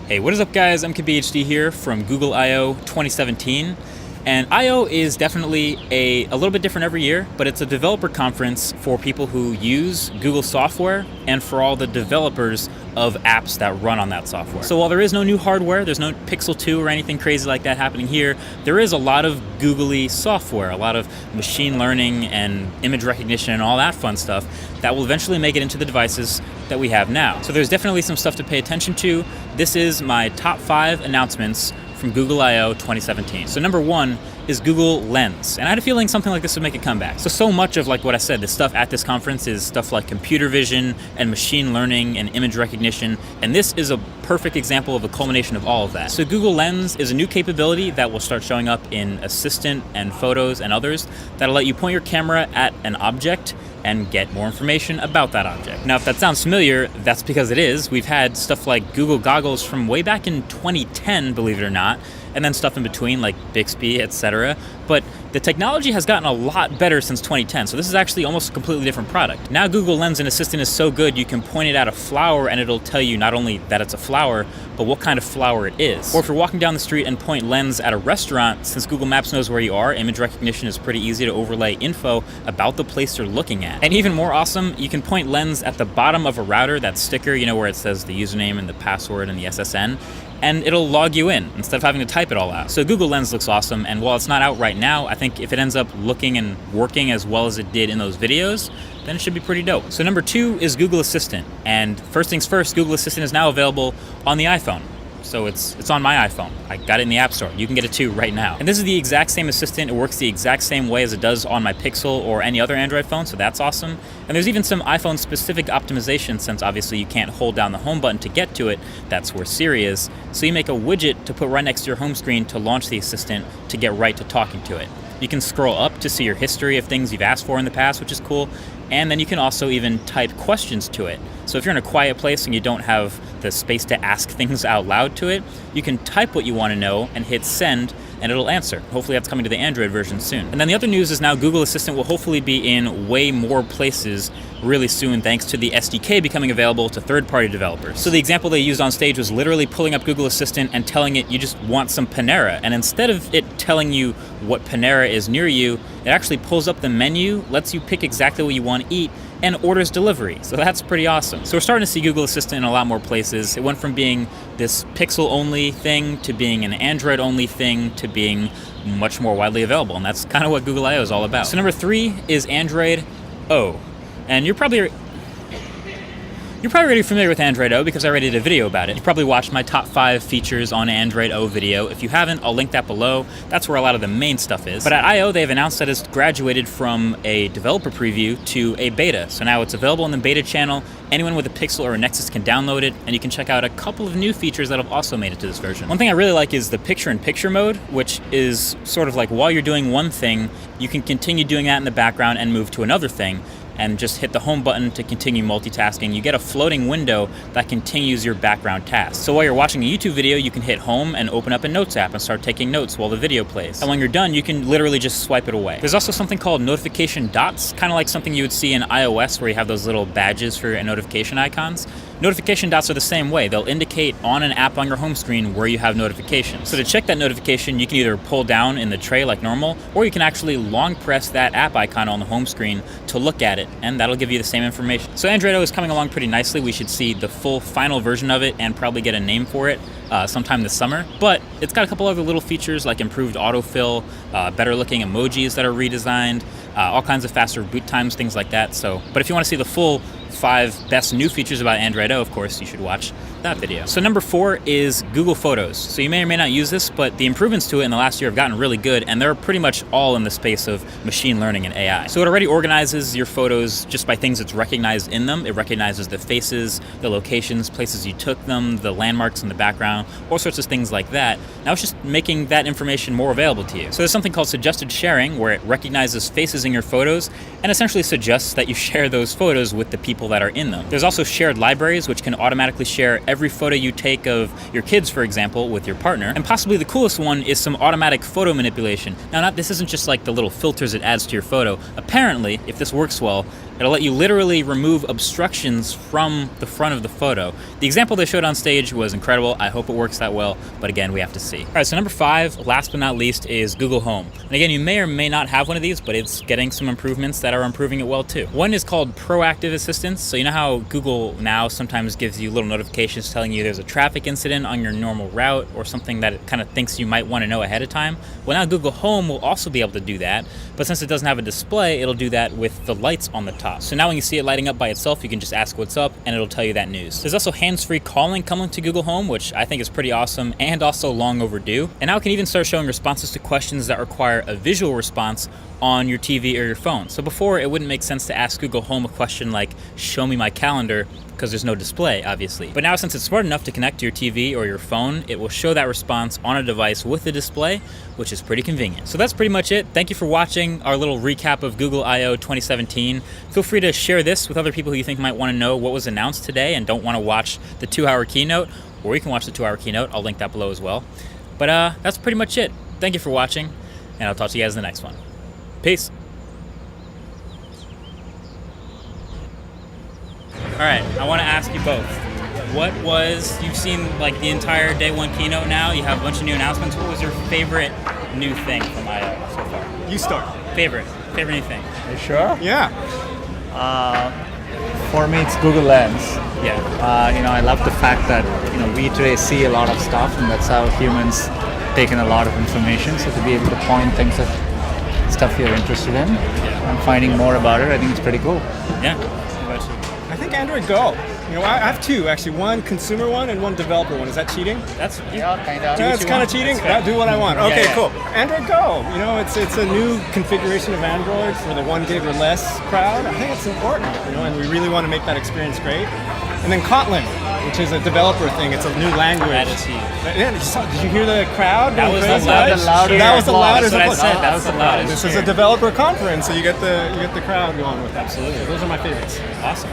Hey, what is up guys? I'm MKBHD here from Google I/O 2017. And I/O is definitely a little bit different every year, but it's a developer conference for people who use Google software and for all the developers of apps that run on that software. So while there is no new hardware, there's no Pixel 2 or anything crazy like that happening here, there is a lot of googly software, a lot of machine learning and image recognition and all that fun stuff that will eventually make it into the devices that we have now. So there's definitely some stuff to pay attention to. This is my top 5 announcements from Google I/O 2017. So number 1 is Google Lens. And I had a feeling something like this would make a comeback. So much of like what I said, the stuff at this conference is stuff like computer vision and machine learning and image recognition. And this is a perfect example of a culmination of all of that. So Google Lens is a new capability that will start showing up in Assistant and Photos and others that'll let you point your camera at an object and get more information about that object. Now, if that sounds familiar, that's because it is. We've had stuff like Google Goggles from way back in 2010, believe it or not, and then stuff in between like Bixby, etc. But the technology has gotten a lot better since 2010, so this is actually almost a completely different product. Now Google Lens and Assistant is so good, you can point it at a flower and it'll tell you not only that it's a flower, but what kind of flower it is. Or if you're walking down the street and point Lens at a restaurant, since Google Maps knows where you are, image recognition is pretty easy to overlay info about the place you're looking at. And even more awesome, you can point Lens at the bottom of a router, that sticker, you know, where it says the username and the password and the SSN, and it'll log you in instead of having to type it all out. So Google Lens looks awesome, and while it's not out right now, I think if it ends up looking and working as well as it did in those videos, then it should be pretty dope. So number 2 is Google Assistant, and first things first, Google Assistant is now available on the iPhone. So it's on my iPhone. I got it in the App Store. You can get it too right now. And this is the exact same assistant. It works the exact same way as it does on my Pixel or any other Android phone, so that's awesome. And there's even some iPhone-specific optimization, since obviously you can't hold down the home button to get to it. That's where Siri is. So you make a widget to put right next to your home screen to launch the assistant to get right to talking to it. You can scroll up to see your history of things you've asked for in the past, which is cool. And then you can also even type questions to it. So if you're in a quiet place and you don't have the space to ask things out loud to it, you can type what you want to know and hit send, and it'll answer. Hopefully that's coming to the Android version soon. And then the other news is now Google Assistant will hopefully be in way more places really soon, thanks to the SDK becoming available to third-party developers. So the example they used on stage was literally pulling up Google Assistant and telling it you just want some Panera. And instead of it telling you what Panera is near you, it actually pulls up the menu, lets you pick exactly what you want to eat, and orders delivery. So that's pretty awesome. So we're starting to see Google Assistant in a lot more places. It went from being this Pixel-only thing to being an Android-only thing to being much more widely available. And that's kind of what Google I/O is all about. So number 3 is Android O. And you're probably already familiar with Android O because I already did a video about it. You probably watched my top 5 features on Android O video. If you haven't, I'll link that below. That's where a lot of the main stuff is. But at I/O, they've announced that it's graduated from a developer preview to a beta. So now it's available in the beta channel. Anyone with a Pixel or a Nexus can download it, and you can check out a couple of new features that have also made it to this version. One thing I really like is the picture-in-picture mode, which is sort of like while you're doing one thing, you can continue doing that in the background and move to another thing, and just hit the home button to continue multitasking. You get a floating window that continues your background tasks. So while you're watching a YouTube video, you can hit home and open up a Notes app and start taking notes while the video plays. And when you're done, you can literally just swipe it away. There's also something called notification dots, kind of like something you would see in iOS where you have those little badges for your notification icons. Notification dots are the same way. They'll indicate on an app on your home screen where you have notifications. So to check that notification, you can either pull down in the tray like normal, or you can actually long press that app icon on the home screen to look at it, and that'll give you the same information. So Android O is coming along pretty nicely. We should see the full final version of it and probably get a name for it sometime this summer. But it's got a couple other little features like improved autofill, better looking emojis that are redesigned, all kinds of faster boot times, things like that. But if you want to see the full 5 best new features about Android O, of course, you should watch that video. So number 4 is Google Photos. So you may or may not use this, but the improvements to it in the last year have gotten really good, and they're pretty much all in the space of machine learning and AI. So it already organizes your photos just by things it's recognized in them. It recognizes the faces, the locations, places you took them, the landmarks in the background, all sorts of things like that. Now it's just making that information more available to you. So there's something called suggested sharing, where it recognizes faces in your photos and essentially suggests that you share those photos with the people that are in them. There's also shared libraries, which can automatically share every photo you take of your kids, for example, with your partner. And possibly the coolest one is some automatic photo manipulation. Now, this isn't just like the little filters it adds to your photo. Apparently, if this works well, It'll let you literally remove obstructions from the front of the photo. The example they showed on stage was incredible. I hope it works that well, but again, we have to see. All right, so number 5, last but not least, is Google Home. And again, you may or may not have one of these, but it's getting some improvements that are improving it well too. One is called proactive assistance. So you know how Google now sometimes gives you little notifications telling you there's a traffic incident on your normal route or something that it kind of thinks you might want to know ahead of time? Well, now Google Home will also be able to do that, but since it doesn't have a display, it'll do that with the lights on the top. So now when you see it lighting up by itself, you can just ask what's up and it'll tell you that news. There's also hands-free calling coming to Google Home, which I think is pretty awesome and also long overdue. And now it can even start showing responses to questions that require a visual response on your TV or your phone. So before, it wouldn't make sense to ask Google Home a question like, show me my calendar, because there's no display, obviously. But now since it's smart enough to connect to your TV or your phone, it will show that response on a device with a display, which is pretty convenient. So that's pretty much it. Thank you for watching our little recap of Google I/O 2017. Feel free to share this with other people who you think might want to know what was announced today and don't want to watch the 2-hour keynote, or you can watch the 2-hour keynote. I'll link that below as well. But that's pretty much it. Thank you for watching, and I'll talk to you guys in the next one. Peace. All right, I want to ask you both. You've seen like the entire day one keynote now, you have a bunch of new announcements. What was your favorite new thing from I/O so far? You start. Favorite new thing? Are you sure? Yeah. For me, it's Google Lens. Yeah. I love the fact that we today see a lot of stuff, and that's how humans take in a lot of information. So to be able to point things at stuff you're interested in and finding more about it, I think it's pretty cool. Yeah. I think Android Go. I have two actually. One consumer one and one developer one. Is that cheating? That's kind of. Yeah, it's kind of cheating. I'll do what I want. Yeah, Okay, yeah. cool. Android Go. It's a new configuration of Android for the 1 gig or less crowd. I think it's important. And we really want to make that experience great. And then Kotlin, which is a developer thing. It's a new language. That is huge. Yeah, did you hear the crowd? That was the crazy? loudest. That was the loudest. That's what I applause. said. That was the loudest. This is a developer conference, so you get the crowd going with that. Absolutely. Those are my favorites. Awesome.